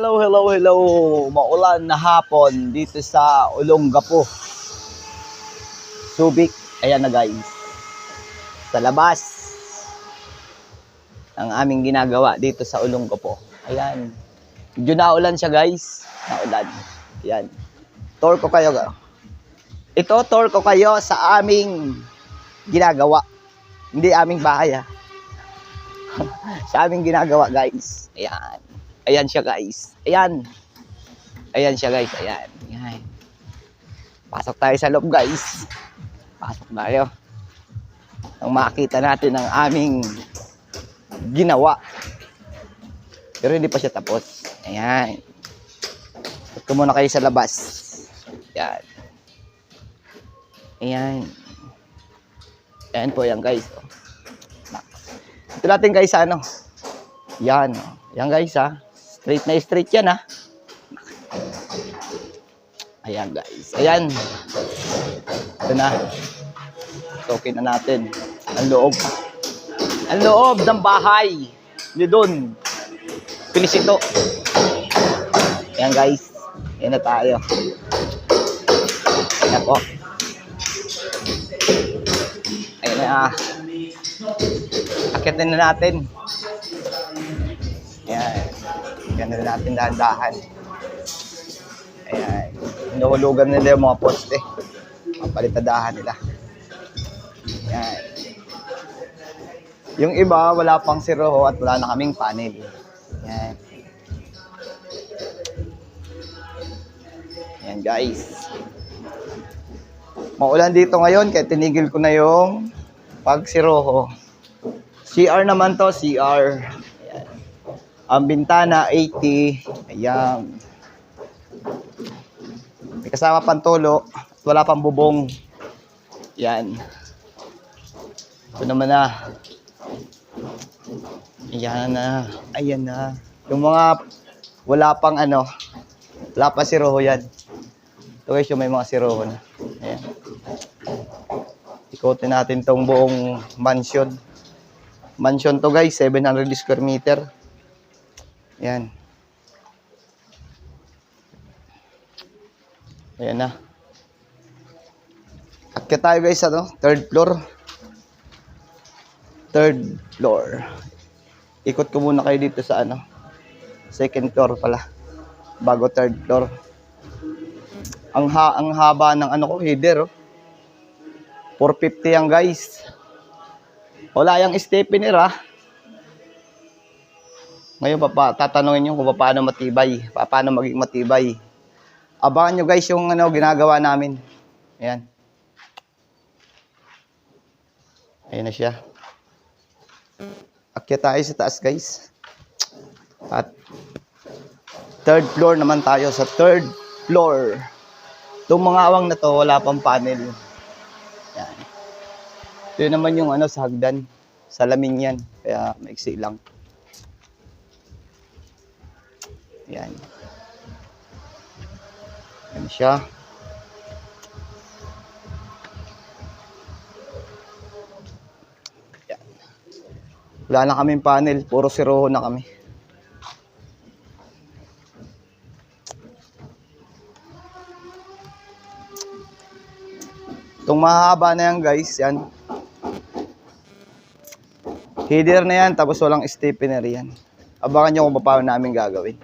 Hello, hello, hello. Maulan na hapon dito sa Olongapo, Subic. Ayan na guys. Sa labas ang aming ginagawa dito sa Olongapo. Ayan. Medyo naulan siya guys. Naulan. Ayan. Tour ko kayo. Ito, tour ko kayo sa aming ginagawa. Hindi aming bahay ha. Sa aming ginagawa guys. Ayan. Ayan siya guys. Ayan. Ayan siya guys. Ayan. Ayan. Pasok tayo sa loob guys. Pasok tayo. Nang makita natin ang aming ginawa. Pero hindi pa siya tapos. Ayan. Ito muna kayo sa labas. Ayan. Ayan. Ayan po yan guys. Ito natin guys ano. Yan. Yan guys ha. Straight na straight yan ha. Ayan guys. Ayan. Ito na. So, okay na natin. Ang loob. Ang loob ng bahay. Hindi doon. Pinisito. Ayan guys. Ayan na tayo. Ayan po. Ayan na. Akitin na natin. Ayan. Ganun natin dahan-dahan. Ayan. Inuhulugan nila yung mga poste. Mapalitadahan nila. Ayan. Yung iba, wala pang siroho at wala na kaming panel. Ayan. Ayan guys. Maulan dito ngayon kaya tinigil ko na yung pagsiroho. CR naman to, CR. Ayan. Ang bintana 80. Ayan. May kasama pang tulo. Wala pang bubong. Ayan. Ito naman na. Ayan na. Ayan na. Yung mga wala pang ano. Wala pa siroho yan. Ito guys yung may mga siroho na. Ayan. Ikotin natin tong buong mansion. Mansion to guys. 700 square meter. Ayan. Ayan na. Akyat tayo guys, ano? Third floor. Third floor. Ikot ko muna kayo dito sa ano. Second floor pala. Bago third floor. Ang haba ng ano ko, header. Oh. 450 yan guys. Wala yung stepper ah. Ngayon, tatanungin nyo kung paano matibay. Paano maging matibay. Abangan nyo guys yung ano, ginagawa namin. Ayan. Ayan na siya. Akyat tayo sa taas guys. At third floor naman tayo. Sa third floor. Itong mga awang na to, wala pang panel. Ayan. Ito naman yung ano, sa hagdan. Salamin yan. Kaya maiksi lang. Ayan. Ayan siya. Ayan. Wala na kaming panel. Puro siroho na kami. Itong mahaba na yan guys. Yan. Header na yan. Tapos walang stepper yan. Abangan nyo kung paano namin gagawin.